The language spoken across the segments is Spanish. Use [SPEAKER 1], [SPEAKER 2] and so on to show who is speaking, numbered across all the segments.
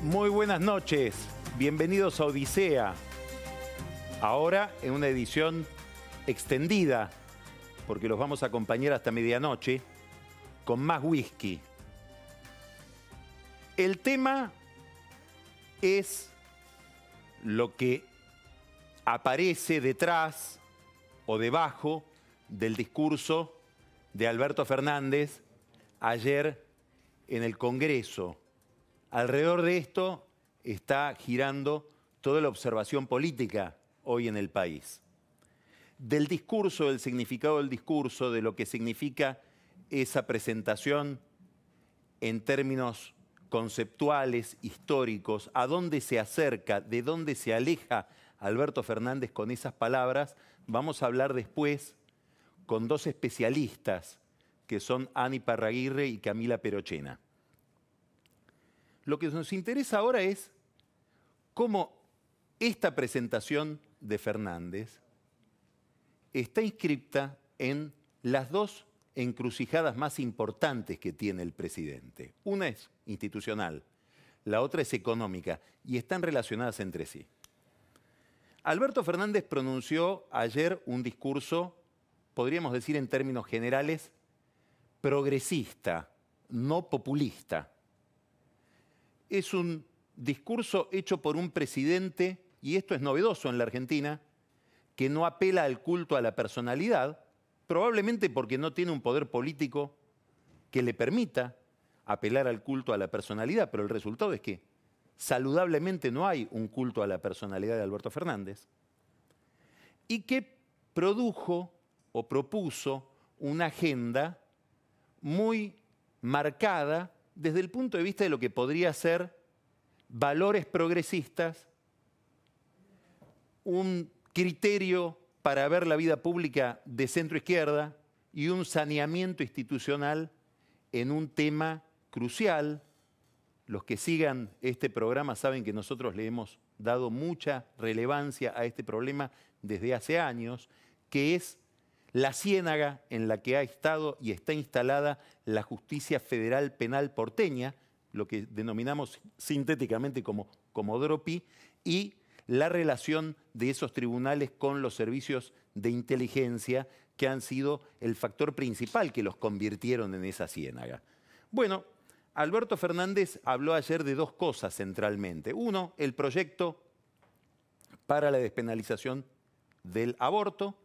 [SPEAKER 1] Muy buenas noches, bienvenidos a Odisea. Ahora en una edición extendida, porque los vamos a acompañar hasta medianoche, con más whisky. El tema es lo que aparece detrás o debajo del discurso de Alberto Fernández ayer en el Congreso. Alrededor de esto está girando toda la observación política hoy en el país. Del discurso, del significado del discurso, de lo que significa esa presentación en términos conceptuales, históricos, a dónde se acerca, de dónde se aleja Alberto Fernández con esas palabras, vamos a hablar después con dos especialistas que son Ani Parraguirre y Camila Perochena. Lo que nos interesa ahora es cómo esta presentación de Fernández está inscripta en las dos encrucijadas más importantes que tiene el presidente. Una es institucional, la otra es económica y están relacionadas entre sí. Alberto Fernández pronunció ayer un discurso, podríamos decir en términos generales, progresista, no populista. Es un discurso hecho por un presidente, y esto es novedoso en la Argentina, que no apela al culto a la personalidad, probablemente porque no tiene un poder político que le permita apelar al culto a la personalidad, pero el resultado es que saludablemente no hay un culto a la personalidad de Alberto Fernández, y que produjo o propuso una agenda muy marcada desde el punto de vista de lo que podría ser valores progresistas, un criterio para ver la vida pública de centro-izquierda y un saneamiento institucional en un tema crucial. Los que sigan este programa saben que nosotros le hemos dado mucha relevancia a este problema desde hace años, que es la ciénaga en la que ha estado y está instalada la Justicia Federal Penal porteña, lo que denominamos sintéticamente como DROPI, y la relación de esos tribunales con los servicios de inteligencia que han sido el factor principal que los convirtieron en esa ciénaga. Bueno, Alberto Fernández habló ayer de dos cosas centralmente. Uno, el proyecto para la despenalización del aborto.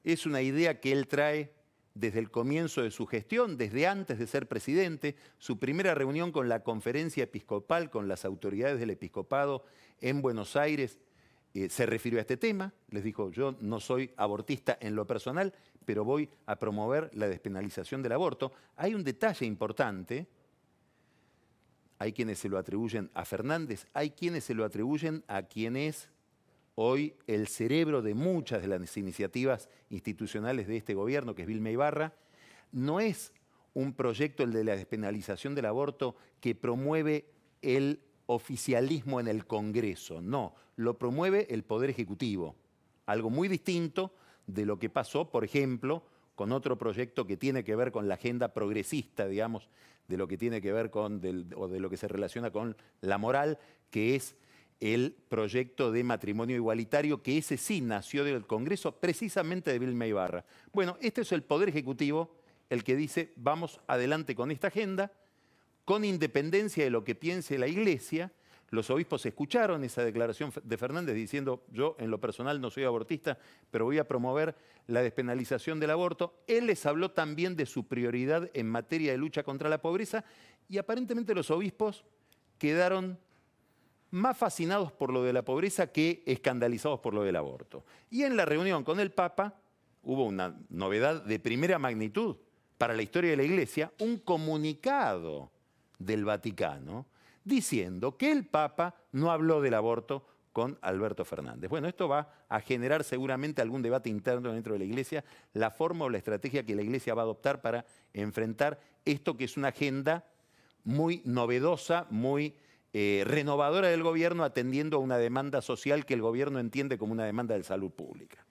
[SPEAKER 1] Es una idea que él trae desde el comienzo de su gestión, desde antes de ser presidente. Su primera reunión con la conferencia episcopal, con las autoridades del episcopado en Buenos Aires, se refirió a este tema. Les dijo, yo no soy abortista en lo personal, pero voy a promover la despenalización del aborto. Hay un detalle importante. Hay quienes se lo atribuyen a Fernández, hay quienes se lo atribuyen a quien es hoy el cerebro de muchas de las iniciativas institucionales de este gobierno, que es Vilma Ibarra. No es un proyecto, el de la despenalización del aborto, que promueve el oficialismo en el Congreso. No, lo promueve el Poder Ejecutivo. Algo muy distinto de lo que pasó, por ejemplo, con otro proyecto que tiene que ver con la agenda progresista, digamos, de lo que tiene que ver con, o de lo que se relaciona con la moral, que es el proyecto de matrimonio igualitario, que ese sí nació del Congreso, precisamente de Vilma Ibarra. Bueno, este es el Poder Ejecutivo el que dice, vamos adelante con esta agenda, con independencia de lo que piense la Iglesia. Los obispos escucharon esa declaración de Fernández diciendo, yo en lo personal no soy abortista, pero voy a promover la despenalización del aborto. Él les habló también de su prioridad en materia de lucha contra la pobreza y aparentemente los obispos quedaron más fascinados por lo de la pobreza que escandalizados por lo del aborto. Y en la reunión con el Papa hubo una novedad de primera magnitud para la historia de la Iglesia, un comunicado del Vaticano diciendo que el Papa no habló del aborto con Alberto Fernández. Bueno, esto va a generar seguramente algún debate interno dentro de la Iglesia, la forma o la estrategia que la Iglesia va a adoptar para enfrentar esto que es una agenda muy novedosa, muy renovadora del gobierno, atendiendo a una demanda social que el gobierno entiende como una demanda de salud pública.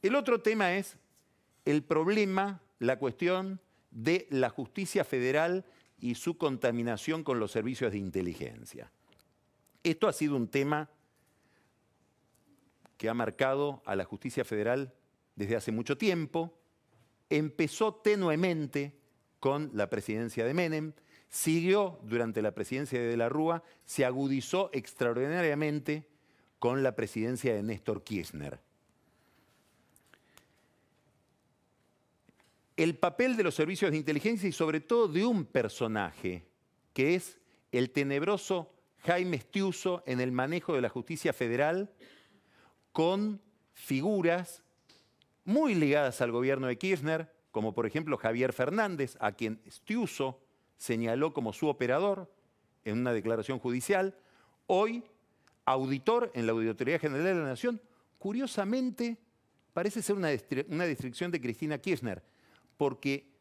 [SPEAKER 1] El otro tema es el problema, la cuestión de la justicia federal y su contaminación con los servicios de inteligencia. Esto ha sido un tema que ha marcado a la justicia federal desde hace mucho tiempo. Empezó tenuemente con la presidencia de Menem, siguió durante la presidencia de la Rúa, se agudizó extraordinariamente con la presidencia de Néstor Kirchner. El papel de los servicios de inteligencia y sobre todo de un personaje, que es el tenebroso Jaime Estiuso en el manejo de la justicia federal, con figuras muy ligadas al gobierno de Kirchner, como por ejemplo Javier Fernández, a quien Estiuso señaló como su operador en una declaración judicial, hoy auditor en la Auditoría General de la Nación. Curiosamente, parece ser una distracción de Cristina Kirchner, porque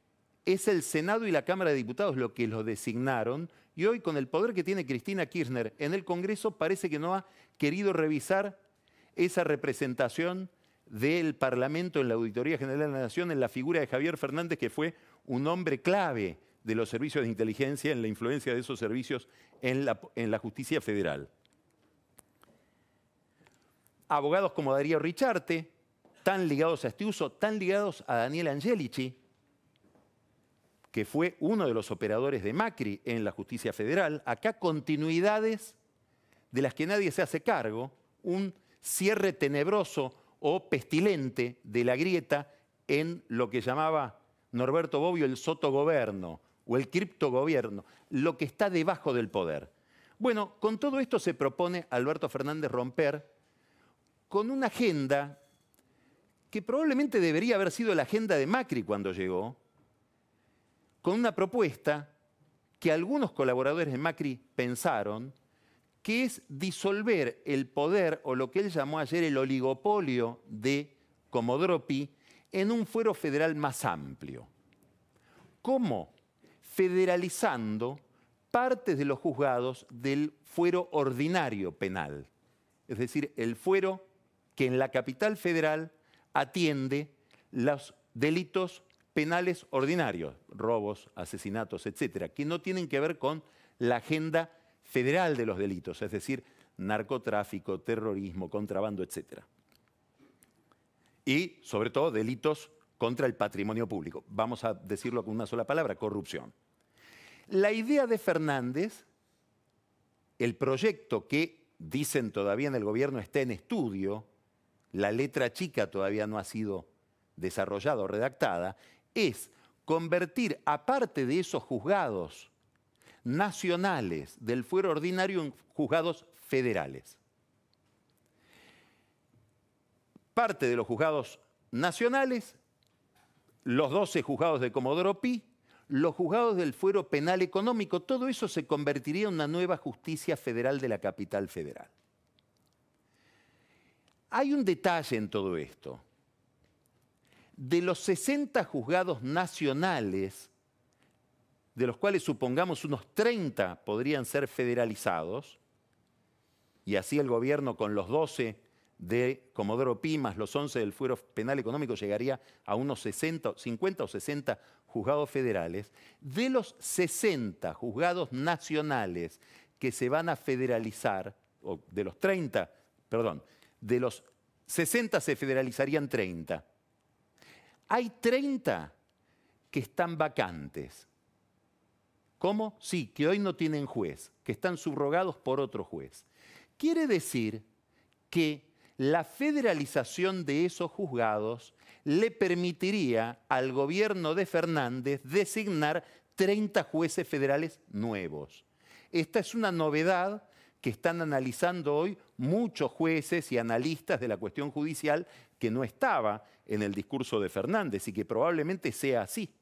[SPEAKER 1] es el Senado y la Cámara de Diputados lo que lo designaron, y hoy con el poder que tiene Cristina Kirchner en el Congreso parece que no ha querido revisar esa representación del Parlamento en la Auditoría General de la Nación en la figura de Javier Fernández, que fue un hombre clave de los servicios de inteligencia en la influencia de esos servicios en la justicia federal. Abogados como Darío Richarte, tan ligados a Estiuso, tan ligados a Daniel Angelici, que fue uno de los operadores de Macri en la justicia federal. Acá continuidades de las que nadie se hace cargo, un cierre tenebroso o pestilente de la grieta en lo que llamaba Norberto Bobbio el sotogoberno o el criptogobierno, lo que está debajo del poder. Bueno, con todo esto se propone Alberto Fernández romper con una agenda que probablemente debería haber sido la agenda de Macri cuando llegó, con una propuesta que algunos colaboradores de Macri pensaron, que es disolver el poder, o lo que él llamó ayer el oligopolio de Comodoro Pi, en un fuero federal más amplio. ¿Cómo? Federalizando partes de los juzgados del fuero ordinario penal. Es decir, el fuero que en la capital federal atiende los delitos penales ordinarios, robos, asesinatos, etcétera, que no tienen que ver con la agenda federal de los delitos, es decir, narcotráfico, terrorismo, contrabando, etcétera. Y, sobre todo, delitos contra el patrimonio público. Vamos a decirlo con una sola palabra, corrupción. La idea de Fernández, el proyecto que dicen todavía en el gobierno está en estudio, la letra chica todavía no ha sido desarrollada o redactada, es convertir, aparte de esos juzgados nacionales del fuero ordinario, en juzgados federales. Parte de los juzgados nacionales, los 12 juzgados de Comodoro Pi, los juzgados del fuero penal económico, todo eso se convertiría en una nueva justicia federal de la capital federal. Hay un detalle en todo esto. De los 60 juzgados nacionales, de los cuales supongamos unos 30 podrían ser federalizados, y así el gobierno con los 12 de Comodoro Pi más los 11 del fuero penal económico llegaría a unos 50 o 60 juzgados federales. De los 60 juzgados nacionales que se van a federalizar, o de los 30, perdón, de los 60 se federalizarían 30. Hay 30 que están vacantes. ¿Cómo? Sí, que hoy no tienen juez, que están subrogados por otro juez. Quiere decir que la federalización de esos juzgados le permitiría al gobierno de Fernández designar 30 jueces federales nuevos. Esta es una novedad que están analizando hoy muchos jueces y analistas de la cuestión judicial, que no estaba en el discurso de Fernández y que probablemente sea así.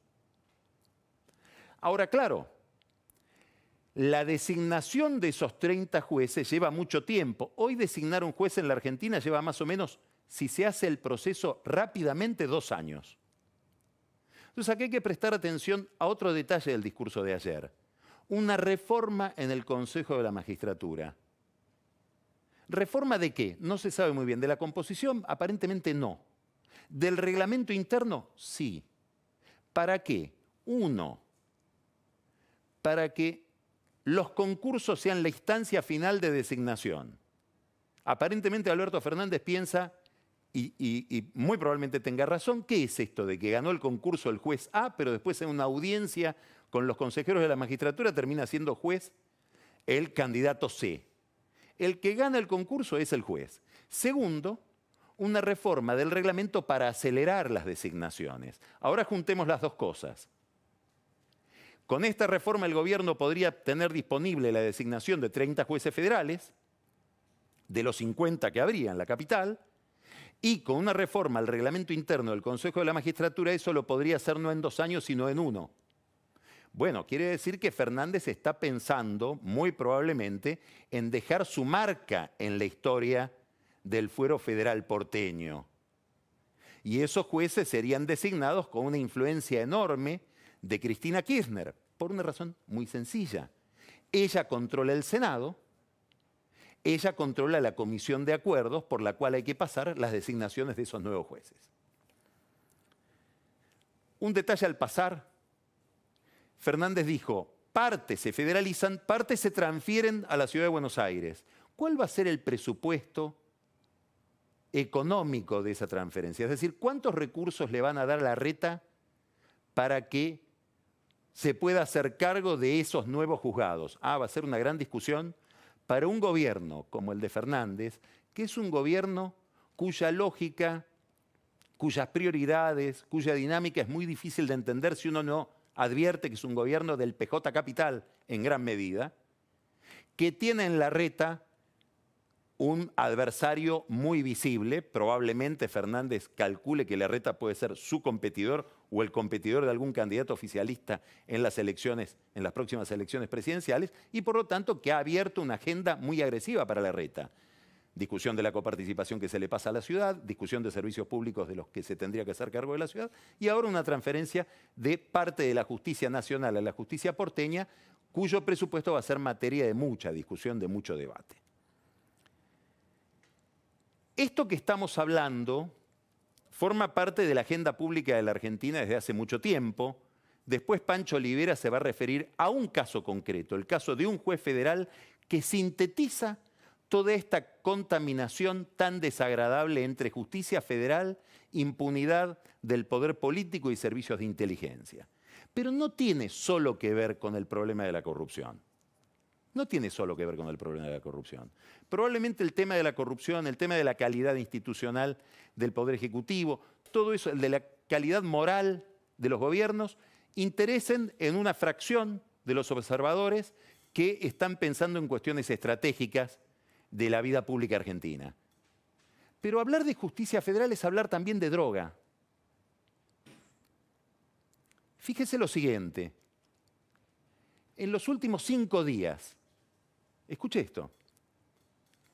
[SPEAKER 1] Ahora, claro, la designación de esos 30 jueces lleva mucho tiempo. Hoy designar un juez en la Argentina lleva más o menos, si se hace el proceso rápidamente, 2 años. Entonces aquí hay que prestar atención a otro detalle del discurso de ayer. Una reforma en el Consejo de la Magistratura. ¿Reforma de qué? No se sabe muy bien. ¿De la composición? Aparentemente no. ¿Del reglamento interno? Sí. ¿Para qué? Uno, para que los concursos sean la instancia final de designación. Aparentemente Alberto Fernández piensa, y muy probablemente tenga razón, ¿qué es esto de que ganó el concurso el juez A, pero después en una audiencia con los consejeros de la magistratura termina siendo juez el candidato C? El que gana el concurso es el juez. Segundo, una reforma del reglamento para acelerar las designaciones. Ahora juntemos las dos cosas. Con esta reforma el gobierno podría tener disponible la designación de 30 jueces federales, de los 50 que habría en la capital, y con una reforma al reglamento interno del Consejo de la Magistratura eso lo podría hacer no en 2 años, sino en 1. Bueno, quiere decir que Fernández está pensando, muy probablemente, en dejar su marca en la historia del fuero federal porteño. Y esos jueces serían designados con una influencia enorme de Cristina Kirchner, por una razón muy sencilla. Ella controla el Senado, ella controla la comisión de acuerdos por la cual hay que pasar las designaciones de esos nuevos jueces. Un detalle al pasar, Fernández dijo, partes se federalizan, partes se transfieren a la Ciudad de Buenos Aires. ¿Cuál va a ser el presupuesto económico de esa transferencia? Es decir, ¿cuántos recursos le van a dar a Larreta para que se pueda hacer cargo de esos nuevos juzgados? Va a ser una gran discusión para un gobierno como el de Fernández, que es un gobierno cuya lógica, cuyas prioridades, cuya dinámica es muy difícil de entender si uno no advierte que es un gobierno del PJ Capital en gran medida, que tiene en Larreta un adversario muy visible. Probablemente Fernández calcule que Larreta puede ser su competidor o el competidor de algún candidato oficialista en las elecciones, en las próximas elecciones presidenciales, y por lo tanto que ha abierto una agenda muy agresiva para Larreta. Discusión de la coparticipación que se le pasa a la ciudad, discusión de servicios públicos de los que se tendría que hacer cargo de la ciudad, y ahora una transferencia de parte de la justicia nacional a la justicia porteña, cuyo presupuesto va a ser materia de mucha discusión, de mucho debate. Esto que estamos hablando forma parte de la agenda pública de la Argentina desde hace mucho tiempo. Después Pancho Olivera se va a referir a un caso concreto, el caso de un juez federal que sintetiza toda esta contaminación tan desagradable entre justicia federal, impunidad del poder político y servicios de inteligencia. Pero no tiene solo que ver con el problema de la corrupción. No tiene solo que ver con el problema de la corrupción. Probablemente el tema de la corrupción, el tema de la calidad institucional del Poder Ejecutivo, todo eso, el de la calidad moral de los gobiernos, interesen en una fracción de los observadores que están pensando en cuestiones estratégicas de la vida pública argentina. Pero hablar de justicia federal es hablar también de droga. Fíjese lo siguiente. En los últimos 5 días, escuche esto,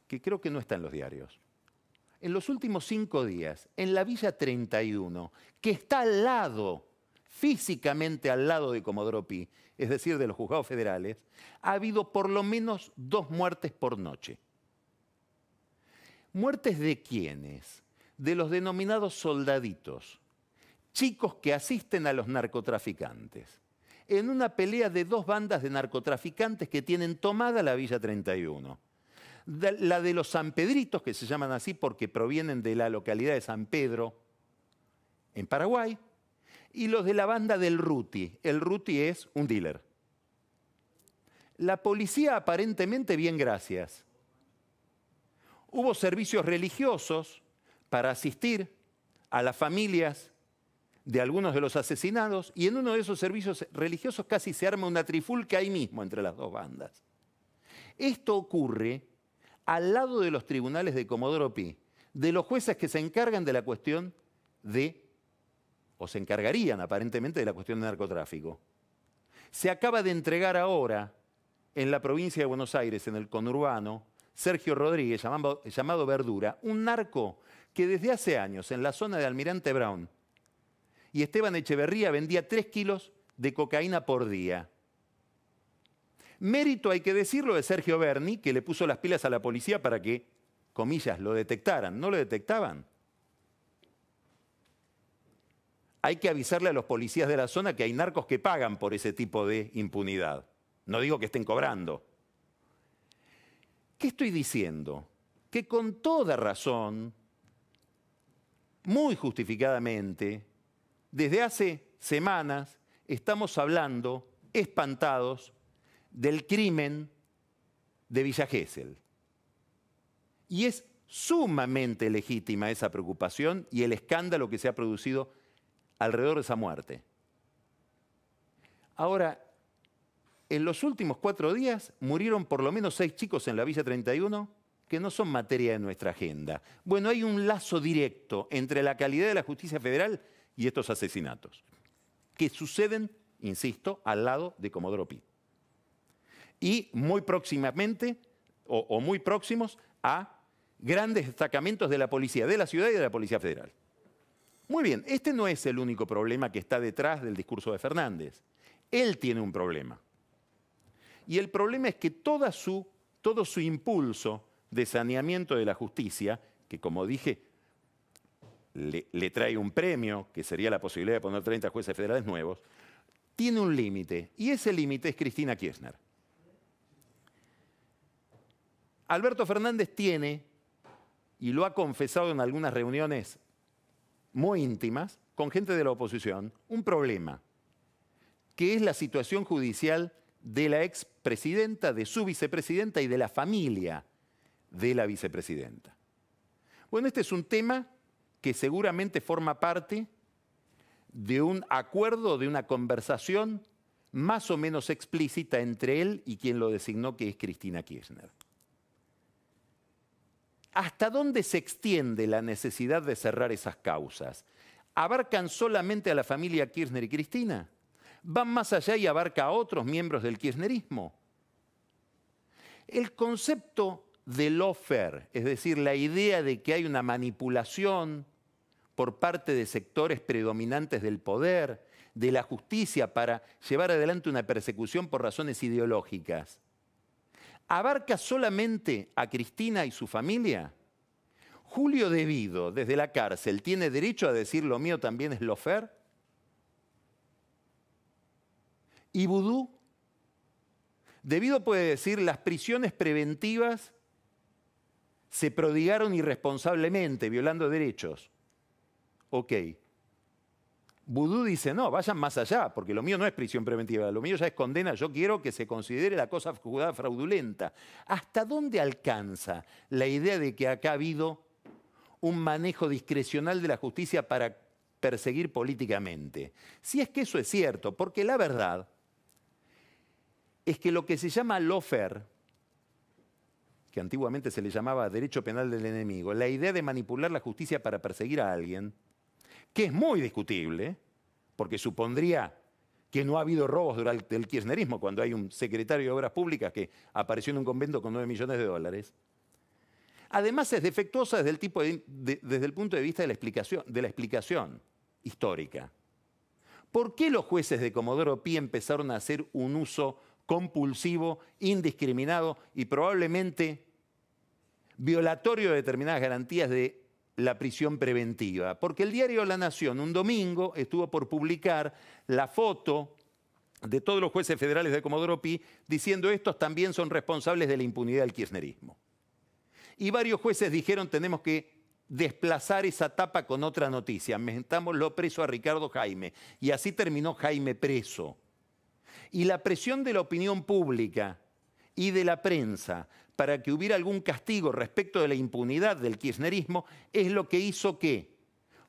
[SPEAKER 1] que creo que no está en los diarios. En los últimos 5 días, en la Villa 31, que está al lado, físicamente al lado de Comodoro Pi, es decir, de los juzgados federales, ha habido por lo menos 2 muertes por noche. ¿Muertes de quiénes? De los denominados soldaditos, chicos que asisten a los narcotraficantes, en una pelea de 2 bandas de narcotraficantes que tienen tomada la Villa 31. La de los sanpedritos, que se llaman así porque provienen de la localidad de San Pedro, en Paraguay, y los de la banda del Ruti. El Ruti es un dealer. La policía aparentemente bien, gracias. Hubo servicios religiosos para asistir a las familias de algunos de los asesinados, y en uno de esos servicios religiosos casi se arma una trifulca ahí mismo entre las 2 bandas. Esto ocurre al lado de los tribunales de Comodoro Pi, de los jueces que se encargan de la cuestión de, o se encargarían aparentemente de la cuestión de narcotráfico. Se acaba de entregar ahora en la provincia de Buenos Aires, en el conurbano, Sergio Rodríguez, llamado Verdura, un narco que desde hace años en la zona de Almirante Brown y Esteban Echeverría vendía 3 kilos de cocaína por día. Mérito, hay que decirlo, de Sergio Berni, que le puso las pilas a la policía para que, comillas, lo detectaran. ¿No lo detectaban? Hay que avisarle a los policías de la zona que hay narcos que pagan por ese tipo de impunidad. No digo que estén cobrando. ¿Qué estoy diciendo? Que con toda razón, muy justificadamente, desde hace semanas estamos hablando, espantados, del crimen de Villa Gesell. Y es sumamente legítima esa preocupación y el escándalo que se ha producido alrededor de esa muerte. Ahora, en los últimos 4 días murieron por lo menos 6 chicos en la Villa 31 que no son materia de nuestra agenda. Bueno, hay un lazo directo entre la calidad de la justicia federal y estos asesinatos, que suceden, insisto, al lado de Comodoro Pi. Y muy próximamente, o muy próximos a grandes destacamentos de la policía de la ciudad y de la Policía Federal. Muy bien, este no es el único problema que está detrás del discurso de Fernández. Él tiene un problema. Y el problema es que todo su impulso de saneamiento de la justicia, que como dije, le trae un premio, que sería la posibilidad de poner 30 jueces federales nuevos, tiene un límite, y ese límite es Cristina Kirchner. Alberto Fernández tiene, y lo ha confesado en algunas reuniones muy íntimas, con gente de la oposición, un problema, que es la situación judicial de la expresidenta, de su vicepresidenta y de la familia de la vicepresidenta. Bueno, este es un tema que seguramente forma parte de un acuerdo, de una conversación más o menos explícita entre él y quien lo designó, que es Cristina Kirchner. ¿Hasta dónde se extiende la necesidad de cerrar esas causas? ¿Abarcan solamente a la familia Kirchner y Cristina? ¿Van más allá y abarca a otros miembros del kirchnerismo? El concepto de lawfare, es decir, la idea de que hay una manipulación por parte de sectores predominantes del poder, de la justicia, para llevar adelante una persecución por razones ideológicas, ¿abarca solamente a Cristina y su familia? ¿Julio De Vido, desde la cárcel, tiene derecho a decir lo mío también es lawfare? ¿Y Vudú? De Vido puede decir las prisiones preventivas se prodigaron irresponsablemente, violando derechos. Ok. Vudú dice, no, vayan más allá, porque lo mío no es prisión preventiva, lo mío ya es condena, yo quiero que se considere la cosa juzgada fraudulenta. ¿Hasta dónde alcanza la idea de que acá ha habido un manejo discrecional de la justicia para perseguir políticamente? Si es que eso es cierto, porque la verdad es que lo que se llama lawfare, que antiguamente se le llamaba derecho penal del enemigo, la idea de manipular la justicia para perseguir a alguien, que es muy discutible, porque supondría que no ha habido robos durante el kirchnerismo, cuando hay un secretario de Obras Públicas que apareció en un convento con 9 millones de dólares. Además es defectuosa desde el punto de vista de la explicación histórica. ¿Por qué los jueces de Comodoro Pi empezaron a hacer un uso compulsivo, indiscriminado y probablemente violatorio de determinadas garantías de la prisión preventiva? Porque el diario La Nación un domingo estuvo por publicar la foto de todos los jueces federales de Comodoro Pi diciendo estos también son responsables de la impunidad del kirchnerismo. Y varios jueces dijeron tenemos que desplazar esa tapa con otra noticia, metámoslo preso a Ricardo Jaime. Y así terminó Jaime preso. Y la presión de la opinión pública y de la prensa para que hubiera algún castigo respecto de la impunidad del kirchnerismo es lo que hizo que,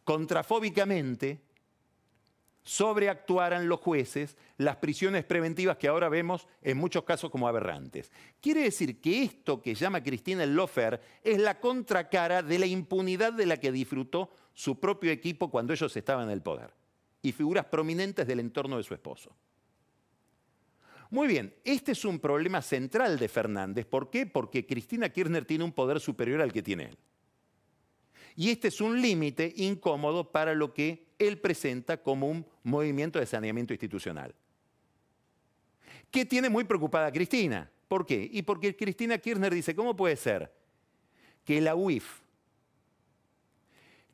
[SPEAKER 1] contrafóbicamente, sobreactuaran los jueces las prisiones preventivas que ahora vemos en muchos casos como aberrantes. Quiere decir que esto que llama Cristina el lawfare es la contracara de la impunidad de la que disfrutó su propio equipo cuando ellos estaban en el poder y figuras prominentes del entorno de su esposo. Muy bien, este es un problema central de Fernández. ¿Por qué? Porque Cristina Kirchner tiene un poder superior al que tiene él. Y este es un límite incómodo para lo que él presenta como un movimiento de saneamiento institucional. ¿Qué tiene muy preocupada a Cristina? ¿Por qué? Y porque Cristina Kirchner dice, ¿cómo puede ser que la UIF,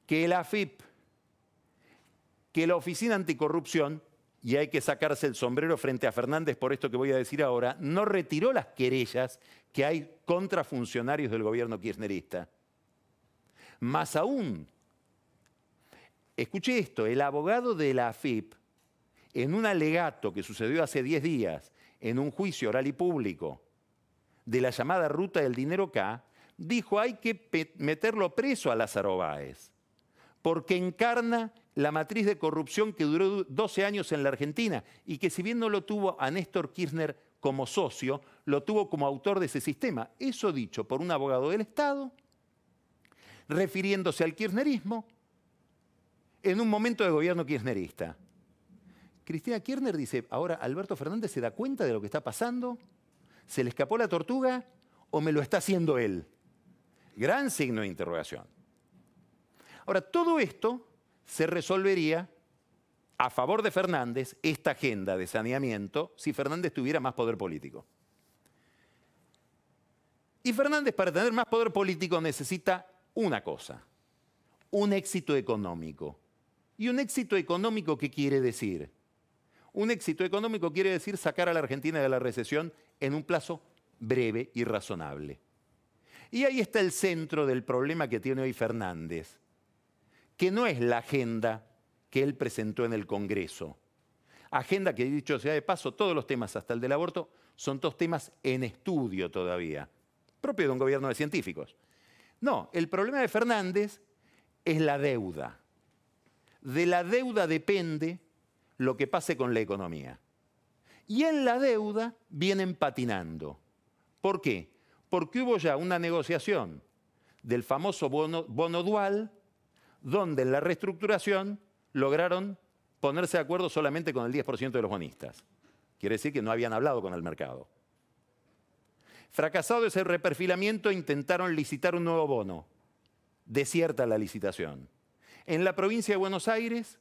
[SPEAKER 1] que la AFIP, que la Oficina Anticorrupción y hay que sacarse el sombrero frente a Fernández por esto que voy a decir ahora, no retiró las querellas que hay contra funcionarios del gobierno kirchnerista. Más aún, escuché esto, el abogado de la AFIP, en un alegato que sucedió hace 10 días, en un juicio oral y público, de la llamada ruta del dinero K, dijo hay que meterlo preso a Lázaro Báez, porque encarna la matriz de corrupción que duró 12 años en la Argentina y que si bien no lo tuvo a Néstor Kirchner como socio, lo tuvo como autor de ese sistema. Eso dicho por un abogado del Estado, refiriéndose al kirchnerismo en un momento de gobierno kirchnerista. Cristina Kirchner dice, ahora Alberto Fernández se da cuenta de lo que está pasando, ¿se le escapó la tortuga o me lo está haciendo él? Gran signo de interrogación. Ahora, todo esto se resolvería a favor de Fernández, esta agenda de saneamiento, si Fernández tuviera más poder político. Y Fernández, para tener más poder político, necesita una cosa, un éxito económico. ¿Y un éxito económico qué quiere decir? Un éxito económico quiere decir sacar a la Argentina de la recesión en un plazo breve y razonable. Y ahí está el centro del problema que tiene hoy Fernández, que no es la agenda que él presentó en el Congreso. Agenda que, dicho sea de paso, todos los temas, hasta el del aborto, son todos temas en estudio todavía, propio de un gobierno de científicos. No, el problema de Fernández es la deuda. De la deuda depende lo que pase con la economía. Y en la deuda vienen patinando. ¿Por qué? Porque hubo ya una negociación del famoso bono dual, donde en la reestructuración lograron ponerse de acuerdo solamente con el 10% de los bonistas. Quiere decir que no habían hablado con el mercado. Fracasado ese reperfilamiento, intentaron licitar un nuevo bono. Desierta la licitación. En la provincia de Buenos Aires,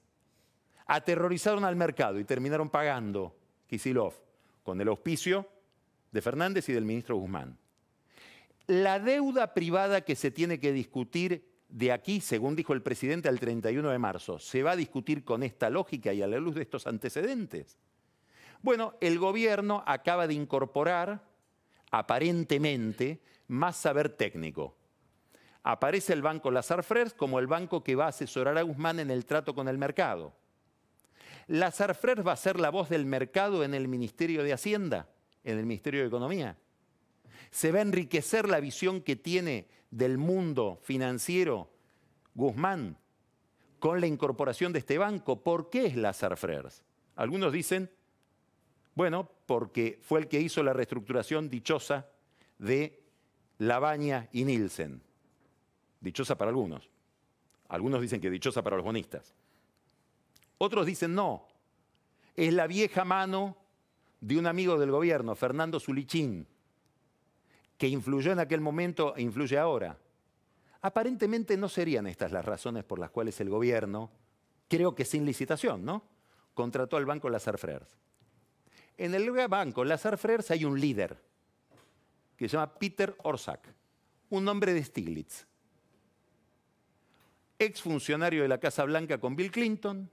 [SPEAKER 1] aterrorizaron al mercado y terminaron pagando Kicillof, con el auspicio de Fernández y del ministro Guzmán. La deuda privada que se tiene que discutir de aquí, según dijo el presidente, al 31 de marzo, ¿se va a discutir con esta lógica y a la luz de estos antecedentes? Bueno, el gobierno acaba de incorporar, aparentemente, más saber técnico. Aparece el Banco Lazar-Freers como el banco que va a asesorar a Guzmán en el trato con el mercado. Lazar-Freers va a ser la voz del mercado en el Ministerio de Hacienda, en el Ministerio de Economía. Se va a enriquecer la visión que tiene del mundo financiero Guzmán con la incorporación de este banco. ¿Por qué es Lazar-Freers? Algunos dicen, bueno, porque fue el que hizo la reestructuración dichosa de Lavagna y Nielsen. Dichosa para algunos. Algunos dicen que dichosa para los bonistas. Otros dicen no. Es la vieja mano de un amigo del gobierno, Fernando Zulichín, que influyó en aquel momento e influye ahora. Aparentemente no serían estas las razones por las cuales el gobierno, creo que sin licitación, ¿no?, contrató al banco Lazar-Freers. En el banco Lazar-Freers hay un líder que se llama Peter Orszag, un hombre de Stiglitz, exfuncionario de la Casa Blanca con Bill Clinton,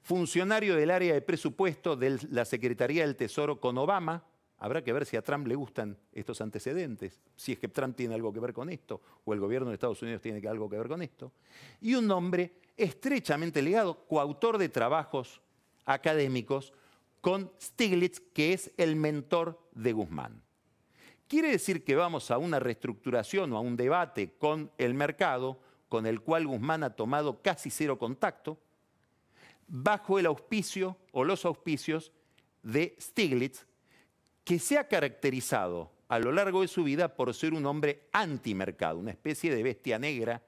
[SPEAKER 1] funcionario del área de presupuesto de la Secretaría del Tesoro con Obama. Habrá que ver si a Trump le gustan estos antecedentes, si es que Trump tiene algo que ver con esto, o el gobierno de Estados Unidos tiene algo que ver con esto. Y un hombre estrechamente ligado, coautor de trabajos académicos con Stiglitz, que es el mentor de Guzmán. Quiere decir que vamos a una reestructuración o a un debate con el mercado, con el cual Guzmán ha tomado casi cero contacto, bajo el auspicio o los auspicios de Stiglitz, que se ha caracterizado a lo largo de su vida por ser un hombre antimercado, una especie de bestia negra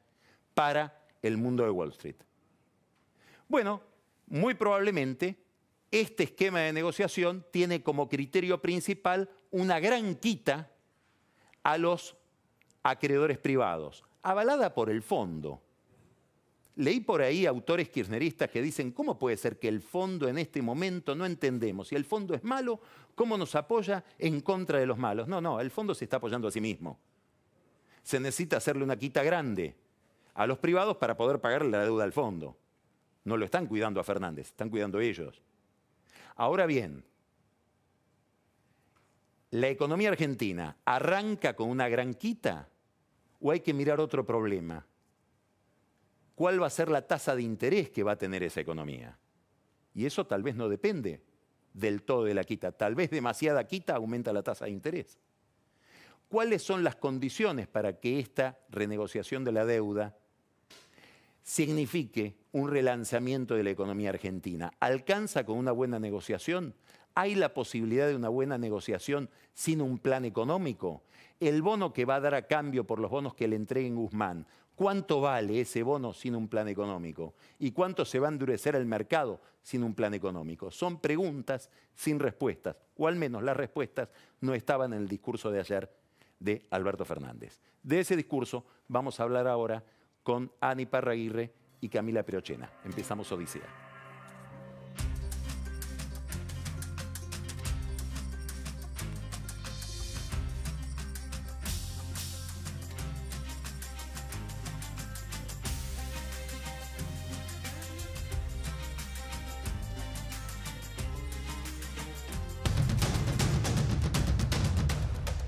[SPEAKER 1] para el mundo de Wall Street. Bueno, muy probablemente este esquema de negociación tiene como criterio principal una gran quita a los acreedores privados, avalada por el fondo. Leí por ahí autores kirchneristas que dicen, ¿cómo puede ser que el fondo en este momento no entendemos? Si el fondo es malo, ¿cómo nos apoya en contra de los malos? No, el fondo se está apoyando a sí mismo. Se necesita hacerle una quita grande a los privados para poder pagarle la deuda al fondo. No lo están cuidando a Fernández, están cuidando ellos. Ahora bien, ¿la economía argentina arranca con una gran quita o hay que mirar otro problema? ¿Cuál va a ser la tasa de interés que va a tener esa economía? Y eso tal vez no depende del todo de la quita. Tal vez demasiada quita aumenta la tasa de interés. ¿Cuáles son las condiciones para que esta renegociación de la deuda signifique un relanzamiento de la economía argentina? ¿Alcanza con una buena negociación? ¿Hay la posibilidad de una buena negociación sin un plan económico? El bono que va a dar a cambio por los bonos que le entreguen Guzmán, ¿cuánto vale ese bono sin un plan económico? ¿Y cuánto se va a endurecer el mercado sin un plan económico? Son preguntas sin respuestas, o al menos las respuestas no estaban en el discurso de ayer de Alberto Fernández. De ese discurso vamos a hablar ahora con Ani Parraguirre y Camila Perochena. Empezamos Odisea.